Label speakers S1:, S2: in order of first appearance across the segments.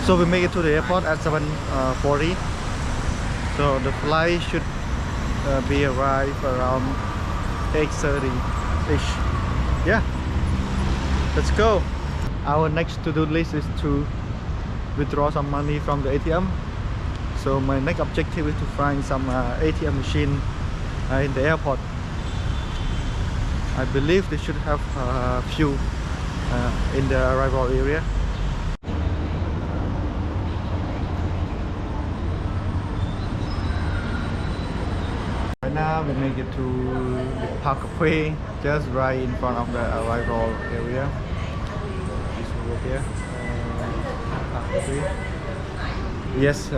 S1: So we make it to the airport at 7:40. So the flight should be arrived around 8:30-ish. Yeah, let's go. Our next to-do list is to withdraw some money from the ATM. So my next objective is to find some ATM machine in the airport. I believe they should have a few in the arrival area. Right now we make it to the Park Cafe, just right in front of the arrival area. This over here, Park Cafe. Yes,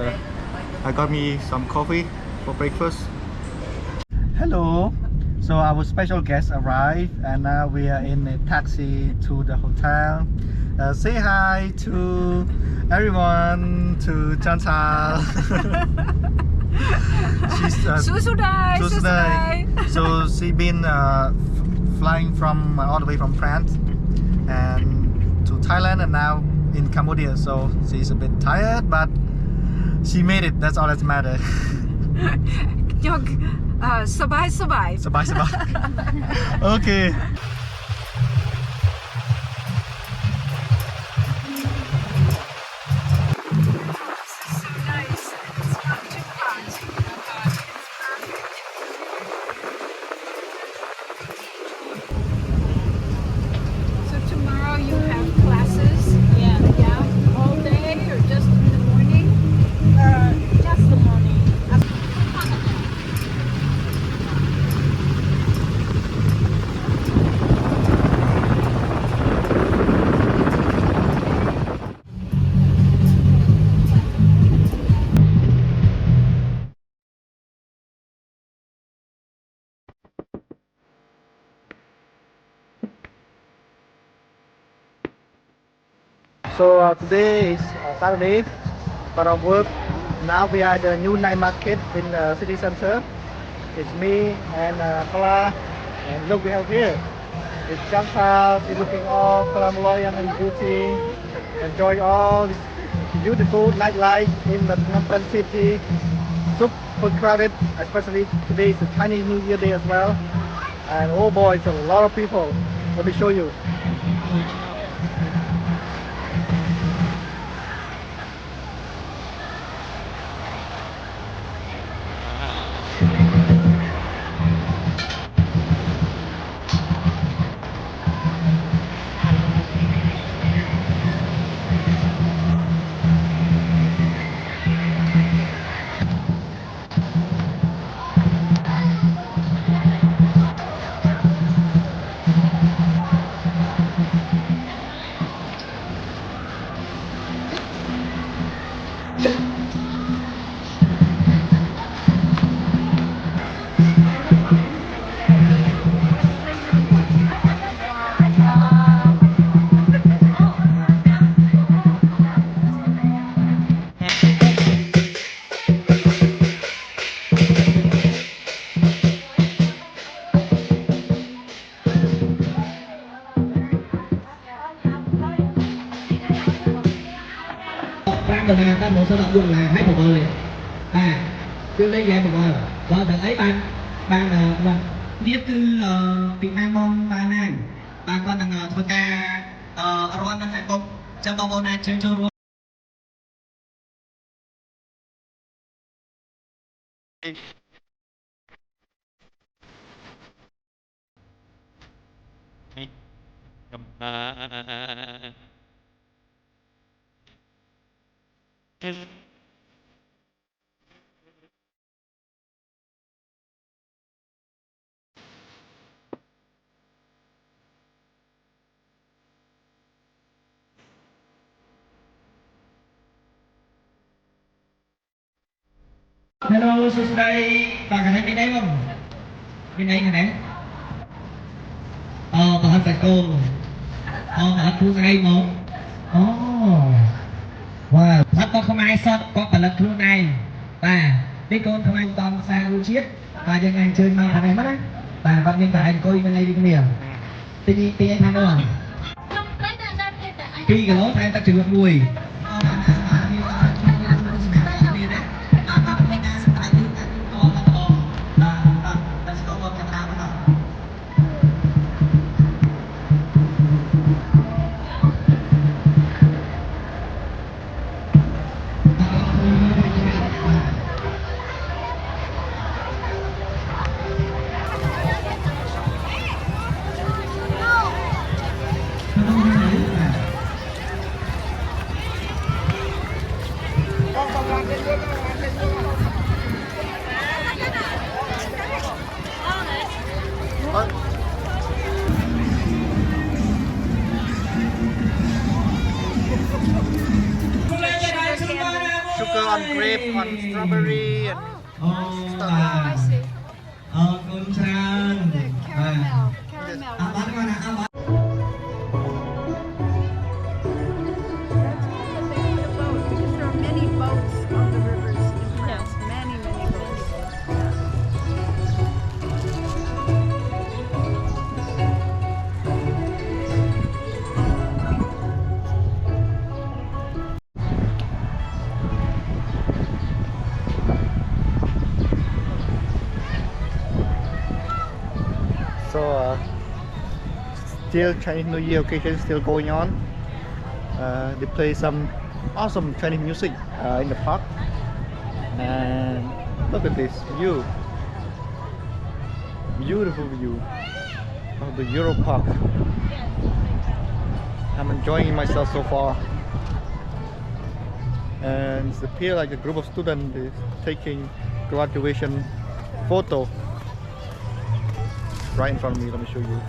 S1: I got me some coffee for breakfast. Hello. So our special guest arrived, and now we are in a taxi to the hotel. Say hi to everyone, to Chantal. She's so she been flying from all the way from France and to Thailand, and now in Cambodia. So she's a bit tired, but she made it. That's all that matters.
S2: Survive.
S1: Okay. So today is Saturday, but of work. Now we are at the new night market in the city center. It's me and Kala, and look we have here. It's Chantal. She's looking all flamboyant and beauty. Enjoy all this beautiful nightlife in the Phnom Penh city. Super crowded, especially today is the Chinese New Year day as well. And oh boy, it's a lot of people. Let me show you.
S3: Ban bộ sơ động luôn là hết một rồi cứ lấy ghé một rồi và đợt ấy ban là biết cứ Việt Nam mong ban này ban con đang thôi ca rồi đang phải bông trong bông này chơi chơi luôn. Hello, xuống đây, bạn có thấy bên đây không? Bên đây này. Bạn phải cô. Bạn thu ra đây không? Wow, sắp có không ai sắp có cả lật luôn này. Biết con không anh toàn xa luôn chiết. Dân anh chơi mà thằng này mất đấy. Bạn nhân tại coi bên đây đi con điểm. Tí anh thằng đâu à? Khi cái lỗ thằng ta trừ mùi.
S1: Sugar on grape, on strawberry, and
S3: អូបាទអរគុណច្រើនបាទ
S2: Caramel.
S3: អត់បានគាត់ណាអត់បាន
S2: Because there are many boats on the rivers in France. Many boats.
S1: so still Chinese New Year occasion still going on. They play some awesome Chinese music in the park, and look at this view, beautiful view of the Euro Park. I'm enjoying myself so far, and it appears like a group of students is taking graduation photo right in front of me. Let me show you.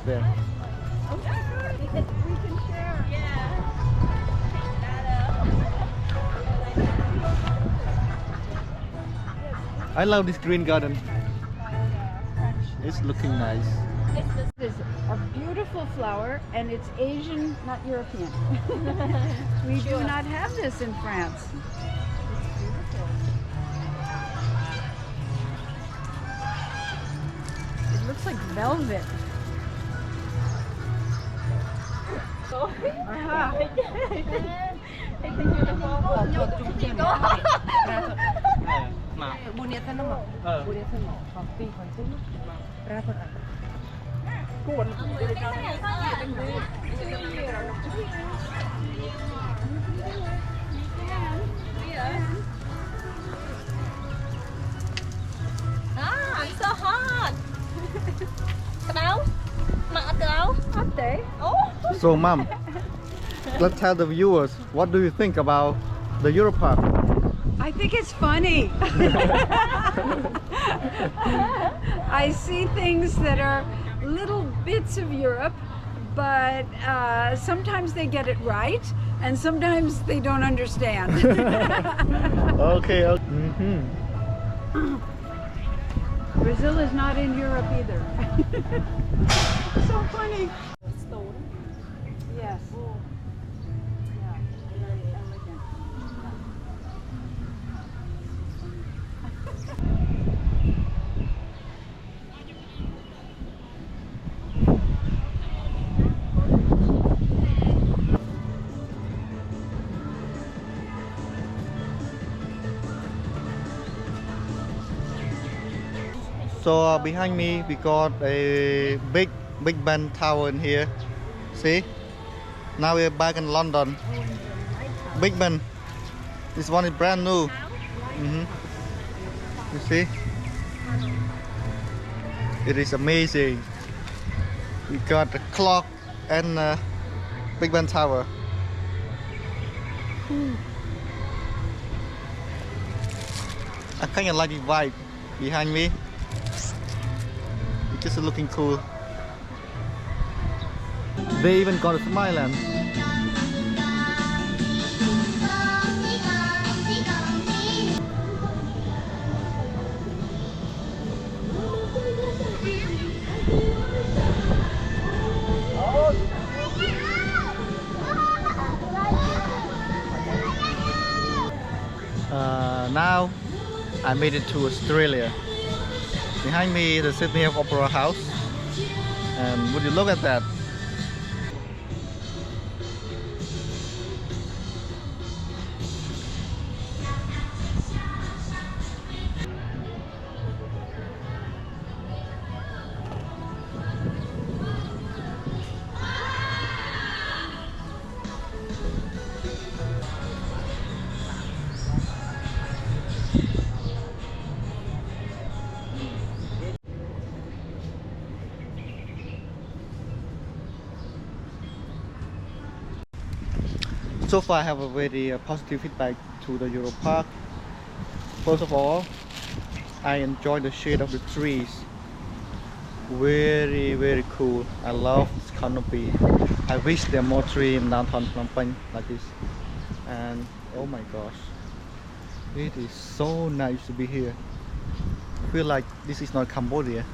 S1: There.
S2: We can share.
S1: I love this green garden. It's looking nice.
S2: This is a beautiful flower, and it's Asian, not European. We do not have this in France. It's beautiful. It looks like velvet. Aha.
S4: It's so hot.
S2: Up there.
S1: So, Mom, let's tell the viewers, what do you think about the Euro Park?
S2: I think it's funny. I see things that are little bits of Europe, but sometimes they get it right, and sometimes they don't understand.
S1: Okay.
S2: Brazil is not in Europe either. So funny. Yes. Yeah, very elegant.
S1: So behind me we got a big Ben tower in here. See? Now we're back in London. Big Ben. This one is brand new. You see? It is amazing. We got the clock and Big Ben tower. I kind of like the vibe behind me. It's just looking cool. They even got a Smiland. Now I made it to Australia. Behind me the Sydney Opera House, and would you look at that? So far I have a very positive feedback to the Euro Park. First of all, I enjoy the shade of the trees. Very cool. I love this canopy. I wish there are more trees in downtown Phnom Penh like this. And oh my gosh, it is so nice to be here. I feel like this is not Cambodia.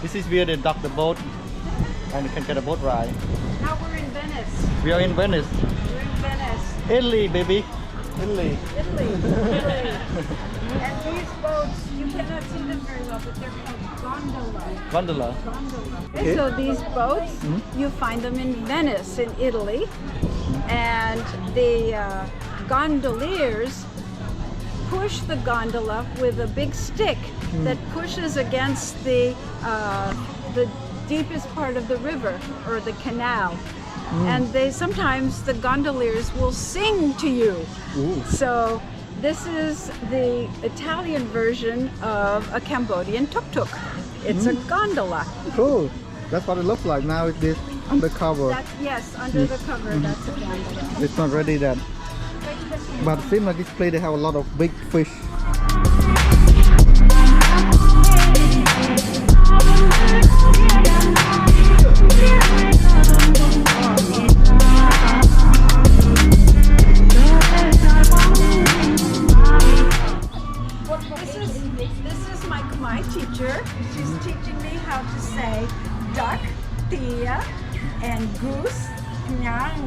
S1: This is where they dock the boat and you can get a boat ride.
S2: Now we're in Venice.
S1: We are in Venice.
S2: We're in Venice.
S1: Italy, baby. Italy.
S2: Italy. And these boats, you cannot see them very well, but they're called gondola.
S1: Gondola. Okay.
S2: So these boats, you find them in Venice, in Italy, and the gondoliers push the gondola with a big stick that pushes against the deepest part of the river or the canal. And they sometimes the gondoliers will sing to you.
S1: Ooh.
S2: So this is the Italian version of a Cambodian tuk-tuk. It's a gondola.
S1: Cool. That's what it looks like now. It is undercover.
S2: Yes, under the cover, that's a gondola.
S1: It's not ready then. But it seems like this place they have a lot of big fish.
S2: This is my Khmer teacher. She's teaching me how to say duck, tia, and goose, nyang.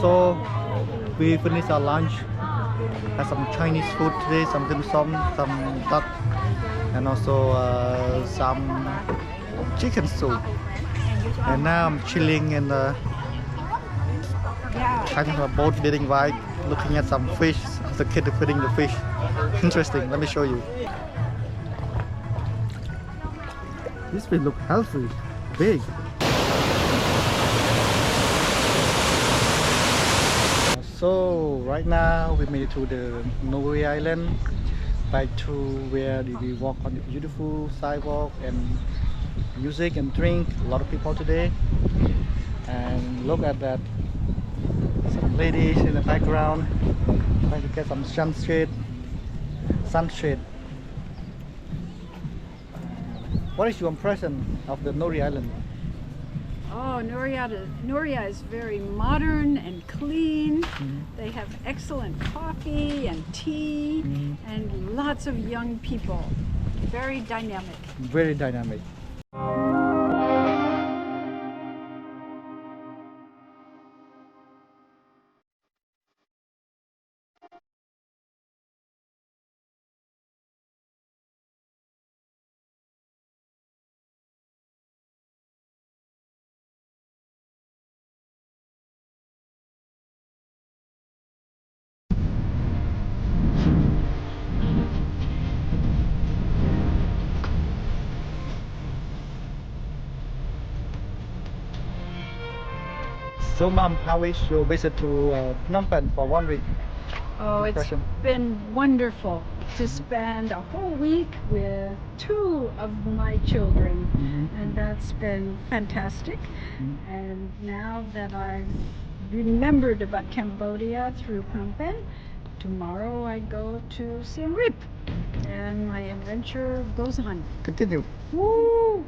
S1: So we finished our lunch. Had some Chinese food today, some dim sum, some duck, and also some chicken soup. And now I'm chilling in the kind of a boat getting vibe, looking at some fish. The kid is feeding the fish. Interesting. Let me show you. This fish look healthy, big. So right now we made it to the Nori Island, back to where we walk on the beautiful sidewalk and music and drink. A lot of people today, and look at that, some ladies in the background trying to get some sunshade. What is your impression of the Nori Island?
S2: Oh, Noria is very modern and clean. They have excellent coffee and tea and lots of young people. Very dynamic.
S1: Very dynamic. So mom, how is your visit to Phnom Penh for 1 week?
S2: Oh, it's
S1: Impression?
S2: been wonderful to spend a whole week with 2 of my children, and that's been fantastic. And now that I've remembered about Cambodia through Phnom Penh, tomorrow I go to Siem Reap, and my adventure goes on.
S1: Continue.
S2: Woo!